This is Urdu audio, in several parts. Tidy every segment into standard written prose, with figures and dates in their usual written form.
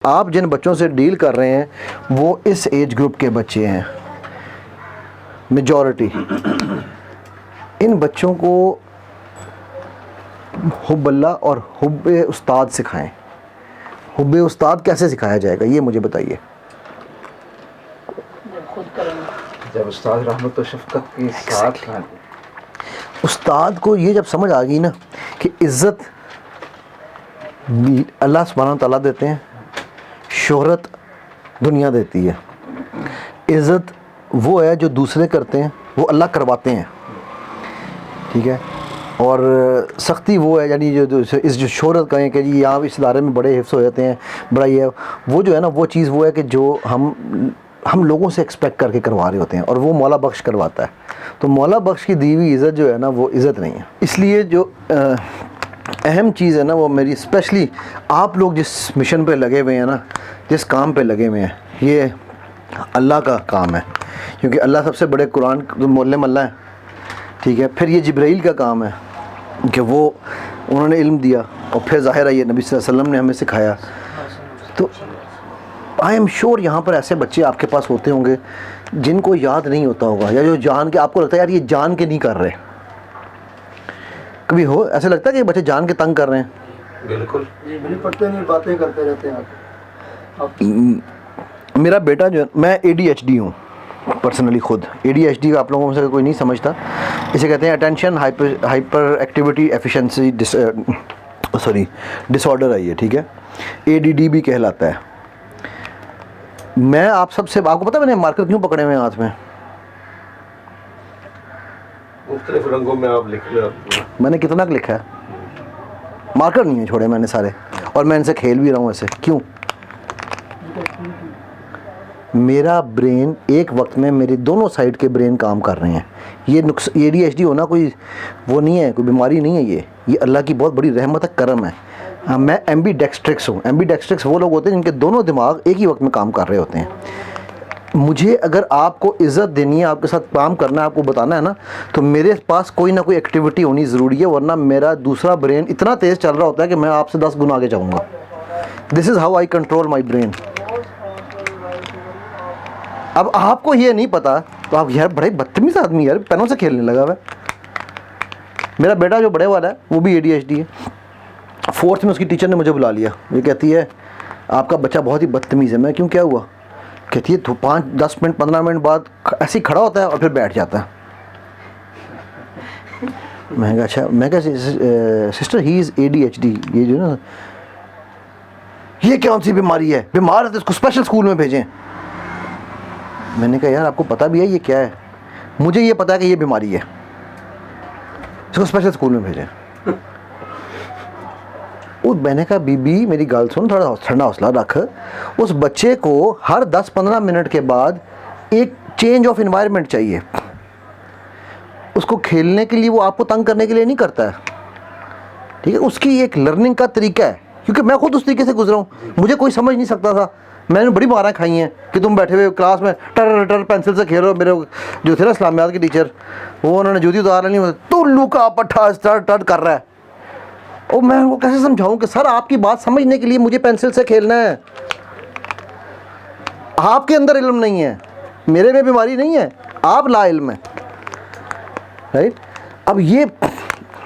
آپ جن بچوں سے ڈیل کر رہے ہیں وہ اس ایج گروپ کے بچے ہیں میجورٹی. ان بچوں کو حب اللہ اور حب استاد سکھائیں. حب استاد کیسے سکھایا جائے گا یہ مجھے بتائیے. جب استاد رحمت و شفقت کے ساتھ استاد کو یہ جب سمجھ آ گئی نا کہ عزت اللہ سبحانہ تعالیٰ دیتے ہیں، شہرت دنیا دیتی ہے، عزت وہ ہے جو دوسرے کرتے ہیں وہ اللہ کرواتے ہیں، ٹھیک ہے، اور سختی وہ ہے یعنی جو شہرت کہیں کہ جی یہاں اس ادارے میں بڑے حفظ ہو جاتے ہیں، بڑا یہ ہے وہ جو ہے نا وہ چیز وہ ہے کہ جو ہم لوگوں سے ایکسپیکٹ کر کے کروا رہے ہوتے ہیں اور وہ مولا بخش کرواتا ہے. تو مولا بخش کی دی ہوئی عزت جو ہے نا وہ عزت نہیں ہے. اس لیے جو اہم چیز ہے نا وہ میری اسپیشلی آپ لوگ جس مشن پہ لگے ہوئے ہیں نا، جس کام پہ لگے ہوئے ہیں، یہ اللہ کا کام ہے، کیونکہ اللہ سب سے بڑے قرآن معلم اللہ ہے، ٹھیک ہے. پھر یہ جبرائیل کا کام ہے کہ وہ انہوں نے علم دیا، اور پھر ظاہر ہے یہ نبی صلی اللہ علیہ وسلم نے ہمیں سکھایا. تو آئی ایم شیور یہاں پر ایسے بچے آپ کے پاس ہوتے ہوں گے جن کو یاد نہیں ہوتا ہوگا، یا جو جان کے آپ کو لگتا ہے یار یہ جان کے نہیں کر رہے. کبھی ہو ایسے لگتا ہے کہ یہ بچے جان کے تنگ کر رہے ہیں؟ بالکل پڑھتے نہیں، باتیں کرتے رہتے ہیں. میرا بیٹا جو ہے، میں اے ڈی ایچ ڈی ہوں پرسنلی خود. اے ڈی ایچ ڈی کا آپ لوگوں میں سے کوئی نہیں سمجھتا، اسے کہتے ہیں اٹینشن ہائپر ایکٹیویٹی ایفیشنسی ڈس آرڈر ہے یہ، ٹھیک ہے. اے ڈی ڈی بھی کہلاتا ہے. میں آپ سب سے، آپ کو پتہ میں نے مارکر کیوں پکڑے ہوئے ہیں ہاتھ میں؟ مختلف رنگوں میں آپ لکھ لیں. میں نے کتنا لکھا ہے، مارکر نہیں ہے چھوڑے میں نے سارے، اور میں ان سے کھیل بھی رہا ہوں ایسے. کیوں؟ میرا برین ایک وقت میں میرے دونوں سائڈ کے برین کام کر رہے ہیں. یہ اے ڈی ایچ ڈی ہونا کوئی وہ نہیں ہے، کوئی بیماری نہیں ہے، یہ اللہ کی بہت بڑی رحمت ہے، کرم ہے. میں ایمبی ڈیکسٹرکس ہوں. ایمبی ڈیکسٹرکس وہ لوگ ہوتے ہیں جن کے دونوں دماغ ایک ہی وقت میں کام کر رہے ہوتے ہیں. مجھے اگر آپ کو عزت دینی ہے، آپ کے ساتھ کام کرنا ہے، آپ کو بتانا ہے نا، تو میرے پاس کوئی نہ کوئی ایکٹیویٹی ہونی ضروری ہے، ورنہ میرا دوسرا برین اتنا تیز چل رہا ہوتا ہے کہ میں آپ سے 10 گنا آگے جاؤں گا. This is how I control my brain. اب آپ کو یہ نہیں پتا تو آپ یار بڑے بدتمیز آدمی یار پینوں سے کھیلنے لگا ہوا ہے. میرا بیٹا جو بڑے والا ہے وہ بھی اے ڈی ایچ ڈی ہے. 4th میں اس کی ٹیچر نے مجھے بلا لیا، یہ کہتی ہے آپ کا بچہ بہت ہی بدتمیز ہے. میں کیوں، کیا ہوا؟ کہتی ہے 5-10 منٹ 15 منٹ بعد ایسے ہی کھڑا ہوتا ہے اور پھر بیٹھ جاتا ہے. میں کہا اچھا، میں کہا سسٹر ہی از اے ڈی ایچ ڈی. یہ جو نا یہ کون سی بیماری ہے، بیمار ہے تو اس کو اسپیشل اسکول میں بھیجیں. میں نے کہا یار آپ کو پتہ بھی ہے یہ کیا ہے؟ مجھے یہ پتا ہے کہ یہ بیماری ہے، اس کو اسپیشل اسکول میں بھیجیں. اور میں نے کہا بی بی میری گل سن، تھوڑا ٹھنڈا حوصلہ رکھ. اس بچے کو ہر 10-15 منٹ کے بعد ایک چینج آف انوائرمنٹ چاہیے. اس کو کھیلنے کے لیے، وہ آپ کو تنگ کرنے کے لیے نہیں کرتا ہے، ٹھیک ہے. اس کی ایک لرننگ کا طریقہ ہے، کیونکہ میں خود اس طریقے سے گزرا ہوں. مجھے کوئی سمجھ نہیں سکتا تھا. میں نے بڑی ماریں کھائی ہیں کہ تم بیٹھے ہوئے کلاس میں ٹر پینسل سے کھیل رہے ہو. میرے جو تھے نا اسلامیات کے ٹیچر، وہ انہوں نے جوتی اتار لینی، تو لوکا پٹھا ٹر کر رہا ہے. اور میں وہ کیسے سمجھاؤں کہ سر آپ کی بات سمجھنے کے لیے مجھے پینسل سے کھیلنا ہے. آپ کے اندر علم نہیں ہے، میرے میں بیماری نہیں ہے، آپ لا علم ہے، رائٹ. اب یہ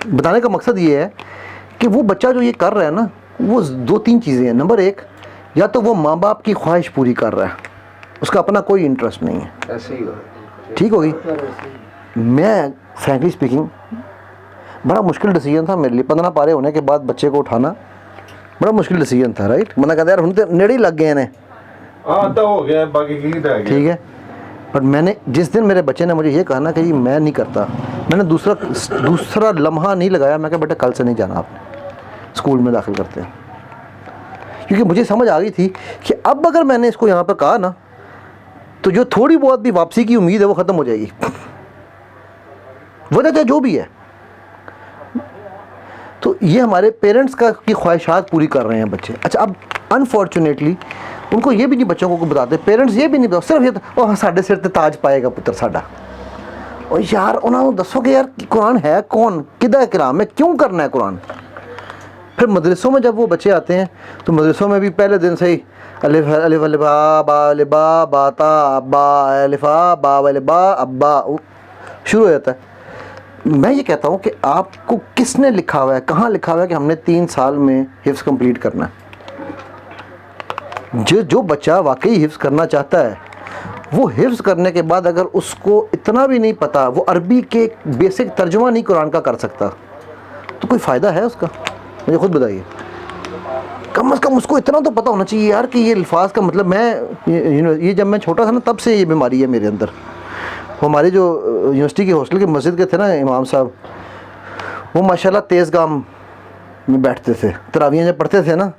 بتانے کا مقصد یہ ہے کہ وہ بچہ جو یہ کر رہا ہے نا، وہ 2-3 چیزیں ہیں. نمبر 1، یا تو وہ ماں باپ کی خواہش پوری کر رہا ہے، اس کا اپنا کوئی انٹرسٹ نہیں ہے. ایسے ہی ٹھیک ہوگی. میں فرینکلی اسپیکنگ بڑا مشکل ڈیسیجن تھا میرے لیے. 15 پارے ہونے کے بعد بچے کو اٹھانا بڑا مشکل ڈیسیجن تھا، رائٹ. میں نے کہا یار ہن تو نیڑے ہی لگ گئے ہیں، آدھا ہو گیا باقی کی رہ گیا، ٹھیک ہے. بٹ میں نے جس دن میرے بچے نے مجھے یہ کہا نا کہ یہ میں نہیں کرتا، میں نے دوسرا لمحہ نہیں لگایا. میں کہا بیٹا کل سے نہیں جانا آپ نے، اسکول میں داخل کرتے ہیں. کیونکہ مجھے سمجھ آ گئی تھی کہ اب اگر میں نے اس کو یہاں پر کہا نا تو جو تھوڑی بہت بھی واپسی کی امید ہے وہ ختم ہو جائے گی، وجہ چاہے جو بھی ہے. تو یہ ہمارے پیرنٹس کی خواہشات پوری کر رہے ہیں بچے. اچھا اب انفارچونیٹلی ان کو یہ بھی نہیں، بچوں کو بتاتے پیرنٹس یہ بھی نہیں بتاتے، صرف یہ وہ ساڈے سر تے تاج پائے گا پتر ساڈا. اور یار انہوں نے دسو کہ یار قرآن ہے کون، کدھر کرام ہے، کیوں کرنا ہے قرآن. پھر مدرسوں میں جب وہ بچے آتے ہیں تو مدرسوں میں بھی پہلے دن سے ہی الف الف الف با الف با با تا با الف با الف با ابا شروع ہو جاتا ہے. میں یہ کہتا ہوں کہ آپ کو کس نے لکھا ہوا ہے, کہاں لکھا ہوا ہے کہ ہم نے 3 سال میں حفظ کمپلیٹ کرنا ہے؟ جو بچہ واقعی حفظ کرنا چاہتا ہے وہ حفظ کرنے کے بعد اگر اس کو اتنا بھی نہیں پتا, وہ عربی کے بیسک ترجمہ نہیں قرآن کا کر سکتا, تو کوئی فائدہ ہے اس کا؟ مجھے خود بتائیے. کم از کم اس کو اتنا تو پتہ ہونا چاہیے یار کہ یہ الفاظ کا مطلب. میں یہ جب میں چھوٹا تھا نا تب سے یہ بیماری ہے میرے اندر. ہمارے جو یونیورسٹی کے ہاسٹل کے مسجد کے تھے نا امام صاحب, وہ ماشاءاللہ تیز گام میں بیٹھتے تھے, تراویحیں جب پڑھتے تھے نا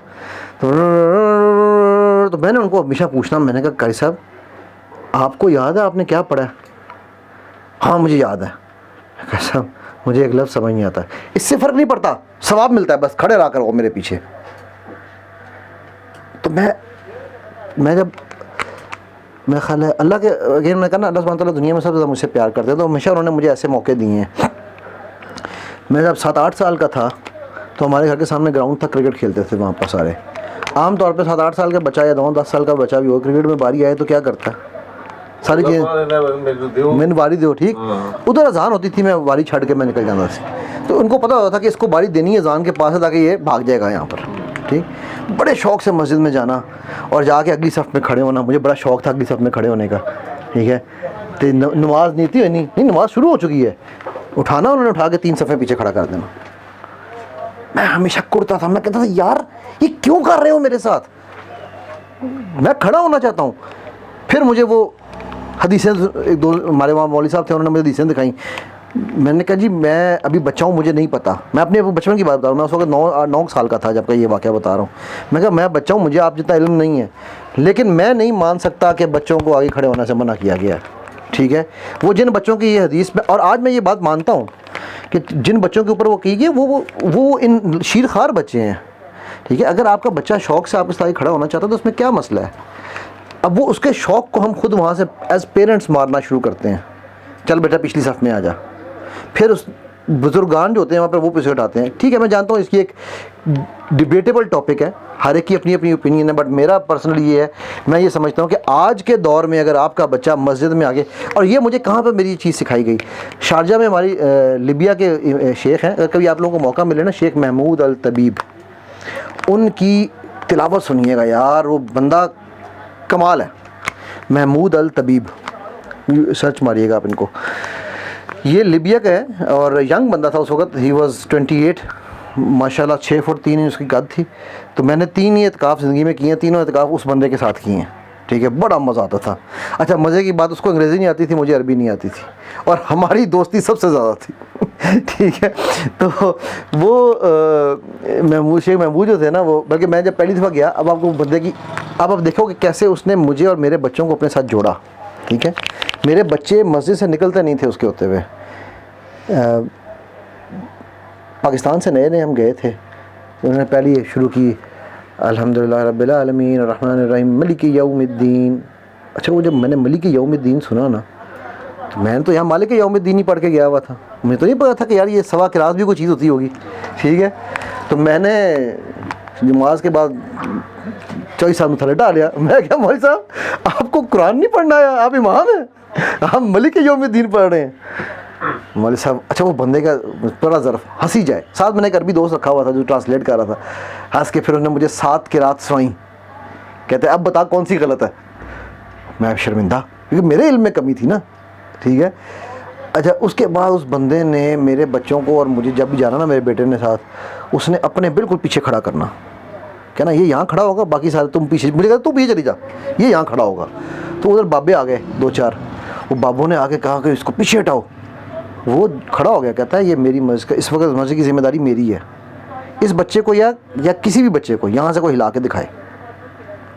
تو میں نے ان کو ہمیشہ پوچھنا, میں نے کہا قاری صاحب آپ کو یاد ہے آپ نے کیا پڑھا ہے؟ ہاں مجھے یاد ہے. قاری صاحب مجھے ایک لفظ سمجھ نہیں آتا. اس سے فرق نہیں پڑتا, ثواب ملتا ہے, بس کھڑے رہا کرو میرے پیچھے. تو میں جب میں خیال ہے اللہ کے اگین میں کہا نا, اللہ سبحانہ تعالیٰ دنیا میں سب سے زیادہ مجھ سے پیار کرتے ہیں, تو ہمیشہ انہوں نے مجھے ایسے موقع دیے ہیں. میں جب 7-8 سال کا تھا تو ہمارے گھر کے سامنے گراؤنڈ تھا, کرکٹ کھیلتے تھے وہاں پر سارے. عام طور پہ 7-8 سال کا بچہ یا 9-10 سال کا بچہ بھی ہو, کرکٹ میں باری آئے تو کیا کرتا ہے, ساری چیزیں میں نے باری دو, ٹھیک. ادھر اذان ہوتی تھی, میں باری چھڑ کے میں نکل جاتا تھا. تو ان کو پتہ ہوتا تھا کہ اس کو باری دینی ہے اذان کے پاس ہے تاکہ یہ بھاگ جائے گا یہاں پر, ٹھیک. بڑے شوق سے مسجد میں جانا اور جا کے اگلی صف میں کھڑے ہونا, مجھے بڑا شوق تھا اگلی صف میں کھڑے ہونے کا, ٹھیک ہے. تو نماز نہیں تھی, نہیں نماز شروع ہو چکی ہے, اٹھانا انہوں نے, اٹھا کے 3 صفیں پیچھے کھڑا کر دینا. میں ہمیشہ کرتا تھا, میں کہتا تھا یار یہ کیوں کر رہے ہو میرے ساتھ, میں کھڑا ہونا چاہتا ہوں. پھر مجھے وہ حدیثیں, ایک دو ہمارے وہاں مولوی صاحب تھے, انہوں نے مجھے حدیثیں دکھائیں. میں نے کہا جی میں ابھی بچہ ہوں, مجھے نہیں پتا. میں اپنے بچپن کی بات بتا رہا ہوں, میں اس وقت 9 سال کا تھا جب کا یہ واقعہ بتا رہا ہوں. میں کہا میں بچہ ہوں, مجھے آپ جتنا علم نہیں ہے, لیکن میں نہیں مان سکتا کہ بچوں کو آگے کھڑے ہونے سے منع کیا گیا ہے, ٹھیک ہے. وہ جن بچوں کی یہ حدیث میں, اور آج میں یہ بات مانتا ہوں کہ جن بچوں کے اوپر وہ کی گئی وہ ان شیر خوار بچے ہیں, ٹھیک ہے. اگر آپ کا بچہ شوق سے آپ کے ساتھ کھڑا ہونا چاہتا ہے تو اس میں کیا مسئلہ ہے؟ اب وہ اس کے شوق کو ہم خود وہاں سے ایز پیرنٹس مارنا شروع کرتے ہیں, چل بیٹا پچھلی صف میں آ جا. پھر اس بزرگان جو ہوتے ہیں وہاں پر وہ پیچھے ہٹاتے ہیں. ٹھیک ہے, میں جانتا ہوں اس کی ایک ڈبیٹیبل ٹاپک ہے, ہر ایک کی اپنی اپنی اوپینین ہے, بٹ میرا پرسنلی یہ ہے, میں یہ سمجھتا ہوں کہ آج کے دور میں اگر آپ کا بچہ مسجد میں آگے, اور یہ مجھے کہاں پہ میری یہ چیز سکھائی گئی, شارجہ میں ہماری لیبیا کے شیخ ہیں, اگر کبھی آپ لوگوں کو موقع ملے نا, شیخ محمود الطبیب, ان کی تلاوت سنیے گا یار, وہ بندہ کمال ہے. محمود الطبیب, سرچ ماریے گا آپ ان کو. یہ لیبیا کا ہے اور ینگ بندہ تھا اس وقت, ہی واز 28, ماشاءاللہ 6 فٹ 3 انچ اس کی قد تھی. تو میں نے 3 ہی اعتکاف زندگی میں کیے ہیں, تینوں اعتکاف اس بندے کے ساتھ کیے ہیں, ٹھیک ہے. بڑا مزہ آتا تھا. اچھا مزے کی بات, اس کو انگریزی نہیں آتی تھی, مجھے عربی نہیں آتی تھی, اور ہماری دوستی سب سے زیادہ تھی, ٹھیک ہے. تو وہ محمود, شیخ محمود جو تھے نا, وہ بلکہ میں جب پہلی دفعہ گیا, اب آپ کو بندے کی, اب آپ دیکھو کہ کیسے اس نے مجھے اور میرے بچوں کو اپنے ساتھ جوڑا, ٹھیک ہے. میرے بچے مسجد سے نکلتے نہیں تھے اس کے ہوتے ہوئے. پاکستان سے نئے ہم گئے تھے, انہوں نے پہلی شروع کی الحمدللہ رب العالمین الرحمن الرحیم مالک یوم الدین. اچھا وہ جب میں نے مالک یوم الدین سنا نا, تو میں نے تو یہاں مالک یوم الدین ہی پڑھ کے گیا ہوا تھا, مجھے تو نہیں پتا تھا کہ یار یہ سوا قراءت بھی کوئی چیز ہوتی ہوگی, ٹھیک ہے. تو میں نے نماز کے بعد چوئی صاحب نے تھلے ڈالیا. میں کیا مولوی صاحب آپ کو قرآن نہیں پڑھنا ہے, آپ امام ہیں, آپ مالک یوم الدین پڑھ رہے ہیں. مولوی صاحب, اچھا وہ بندے کا بڑا ظرف, ہنسی جائے. ساتھ میں نے ایک عربی دوست رکھا ہوا تھا جو ٹرانسلیٹ کر رہا تھا, ہنس کے پھر انہوں نے مجھے 7 قرات سنائیں, کہتے اب بتا کون سی غلط ہے. میں شرمندہ, کیونکہ میرے علم میں کمی تھی نا, ٹھیک ہے. اچھا اس کے بعد اس بندے نے میرے بچوں کو, اور مجھے جب بھی جانا نا میرے بیٹے نے ساتھ, اس نے اپنے بالکل پیچھے کھڑا کرنا, کہنا یہ یہاں کھڑا ہوگا, باقی سارے تم پیچھے. مجھے کہا تو پیچھے چلی جا, یہ یہاں کھڑا ہوگا. تو ادھر بابے آ گئے 2-4, وہ بابوں نے آ کے کہا کہ اس کو پیچھے ہٹاؤ. وہ کھڑا ہو گیا, کہتا ہے یہ میری مسجد کا, اس وقت مسجد کی ذمہ داری میری ہے. اس بچے کو یا کسی بھی بچے کو یہاں سے کوئی ہلا کے دکھائے.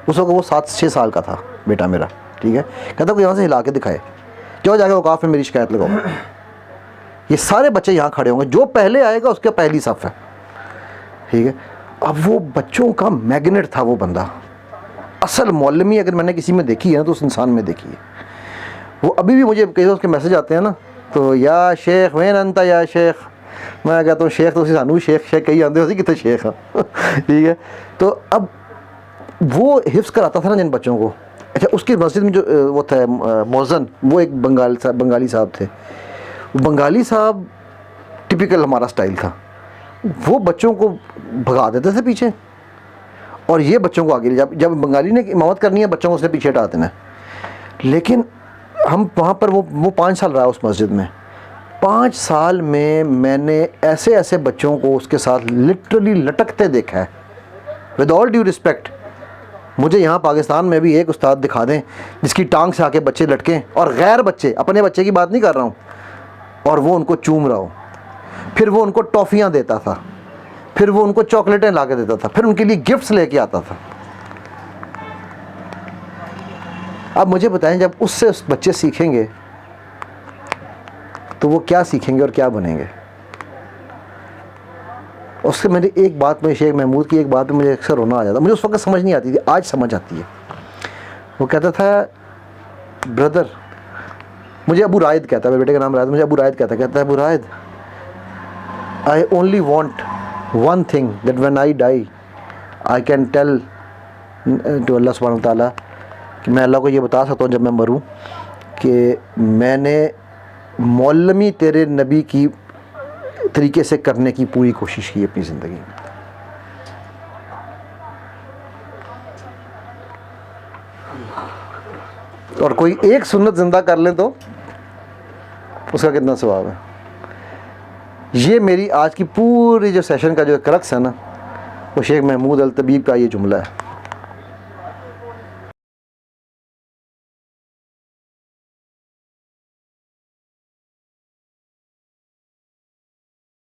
اس وقت وہ 7-6 سال کا تھا بیٹا میرا, ٹھیک ہے. کہتا کوئی یہاں سے ہلا کے دکھائے, جو جا کے اوقاف میں میری شکایت لگاؤ. یہ سارے بچے یہاں کھڑے ہوں گے, جو پہلے آئے گا اس کا پہلی صف ہے, ٹھیک ہے. اب وہ بچوں کا میگنیٹ تھا وہ بندہ. اصل مولمی اگر میں نے کسی میں دیکھی ہے نا تو اس انسان میں دیکھی ہے. وہ ابھی بھی مجھے کئی اس کے میسج آتے ہیں نا, تو یا شیخ وین انتا یا شیخ, میں کہتا ہوں شیخ تو سانو شیخ کئی آتے ہوتی کتنے شیخ ہیں, ٹھیک ہے. تو اب وہ حفظ کراتا تھا نا جن بچوں کو. اچھا اس کی مسجد میں جو وہ تھا مؤذن, وہ ایک بنگالی صاحب تھے. بنگالی صاحب ٹپیکل ہمارا سٹائل تھا, وہ بچوں کو بھگا دیتے تھے پیچھے, اور یہ بچوں کو آگے لے جب بنگالی نے امامت کرنی ہے بچوں کو اس نے پیچھے ہٹا دینا ہے. لیکن ہم وہاں پر وہ 5 سال رہا اس مسجد میں. 5 سال میں میں نے ایسے ایسے بچوں کو اس کے ساتھ لٹرلی لٹکتے دیکھا ہے. ود آل ڈیو رسپیکٹ, مجھے یہاں پاکستان میں بھی ایک استاد دکھا دیں جس کی ٹانگ سے آ کے بچے لٹکیں, اور غیر بچے, اپنے بچے کی بات نہیں کر رہا ہوں, اور وہ ان کو چوم رہا ہو, پھر وہ ان کو ٹافیاں دیتا تھا, پھر وہ ان کو چاکلیٹیں لا کے دیتا تھا, پھر ان کے لیے گفٹس لے کے آتا تھا. اب مجھے بتائیں جب اس سے بچے سیکھیں گے تو وہ کیا سیکھیں گے اور کیا بنیں گے. اس سے میری ایک بات میں شیخ محمود کی ایک بات میں مجھے اکثر رونا آ جاتا, مجھے اس وقت سمجھ نہیں آتی تھی, آج سمجھ آتی ہے. وہ کہتا تھا بردر, مجھے ابو رائد کہتا ہے, میرے بیٹے کا نام رائد, مجھے ابو رائد کہتا ہے ابو رائد, I only want one thing, that when I die I can tell to اللہ سبحانہ وتعالیٰ, کہ میں اللہ کو یہ بتا سکتا ہوں جب میں مروں کہ میں نے مولمی تیرے نبی کی طریقے سے کرنے کی پوری کوشش کی اپنی زندگی میں. اور کوئی ایک سنت زندہ کر لیں تو اس کا کتنا ثواب ہے. یہ میری آج کی پوری جو سیشن کا جو کرکس ہے نا, وہ شیخ محمود الطبیب کا یہ جملہ ہے.